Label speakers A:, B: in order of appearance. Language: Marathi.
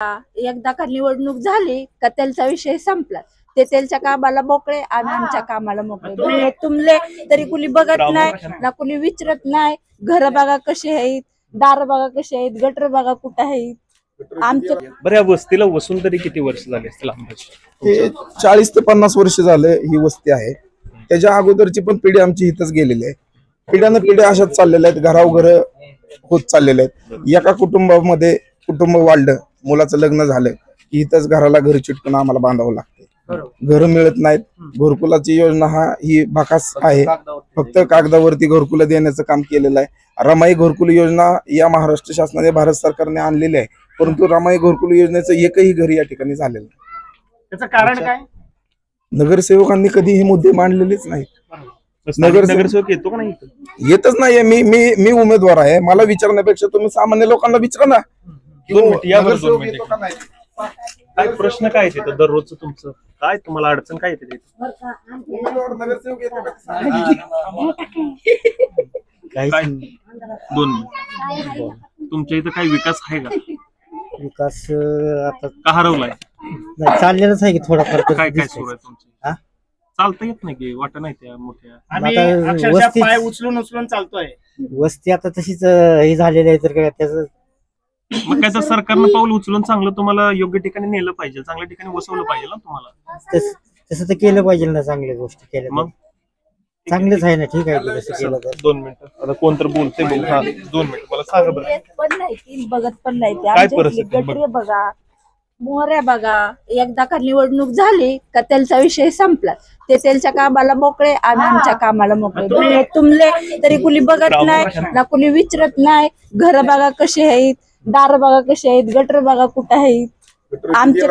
A: एकदा का निवडणूक झाली का त्यांचा विषय संपला. ते त्यांच्या कामाला मोकळे, आम्ही आमच्या कामाला मोकळे. तुमले तरी कुणी बघत नाही ना, कुणी विचारत नाही. घर बघा कशी आहेत, दार बघा कशी आहेत, गटर बघा कुठं आहेत. आमच्या
B: बऱ्या वस्तीला वसून तरी किती वर्ष झाले असतील अंदाजे?
C: हे 40 ते 50 वर्ष झाले ही वस्ती आहे. त्याच्या अगोदरची पण पिढी आमची इथंच गेलेली आहे. पिढ्यानं पिढ्या अशाच चाललेल्या आहेत, घरावर घर होत चाललेले आहेत. एका कुटुंबामध्ये कुटुंब वाढलं, मुलाचं लग्न झालं की इथंच घराला घर चिटकून आम्हाला बांधावं लागते. घर मिळत नाहीत. घरकुलाची योजना ही भाकास आहे, फक्त कागदावरती घरकुल देण्याचं काम केलेलं आहे. रमाई घरकुल योजना या महाराष्ट्र शासनाने, भारत सरकारने आणलेली आहे, परंतु रमाई घरकुल योजनेचं एकही घर या ठिकाणी झालेलं नाही.
D: त्याचं कारण काय?
C: नगरसेवकांनी कधी हे मुद्दे मांडलेलेच नाहीत.
B: नगरसेवक येतो का नाही?
C: येतच नाहीये. मी उमेदवार आहे, मला विचारण्यापेक्षा तुम्ही सामान्य लोकांना विचारा ना.
B: काय प्रश्न काय तिथं दररोजचं तुमचं? काय तुम्हाला अडचण काय येते तिथं? काय 2 मिनिट. तुमच्या इथं काही विकास आहे का?
D: विकास आता
B: का हरवलाय?
D: नाही, चाललेलंच आहे की थोडाफार.
B: काय काय सुरू आहे तुमचं? चालता येत नाही की वाटत नाही त्या मोठ्या?
D: आम्ही अक्षरशः पाय
E: उचलून चालतोय.
D: वस्ती आता तशीच हे झालेली आहे, तर काय त्याचं
B: मग काय तर सरकारनं पाऊल उचलून चांगलं तुम्हाला योग्य ठिकाणी नेलं पाहिजे, चांगल्या ठिकाणी बसवलं पाहिजे ना तुम्हाला.
D: तसं तर केलं पाहिजे ना, चांगल्या गोष्टी केल्या.
B: मग
D: चांगलंच आहे ना, ठीक आहे की तसं केलं तर.
B: 2 मिनिटं. आता कोण तर बोलते बघ. 2 मिनिटं मला सांगा बरं.
A: येत पण नाही ती, बघत पण नाही.
B: काय परिस्थिती?
A: गटरे बघा, मोहऱ्या बघा. एकदा का निवडणूक झाली का त्यांचा विषय संपला. ते त्यांच्या कामाला मोकळे, आम्ही आमच्या कामाला मोकळे. तुमले तरी कुणी बघत नाही ना, कुणी विचारत नाही. घर बघा कशी आहेत, दार बघा कशी आहेत, गटर बघा कुठं आहेत. आमच्या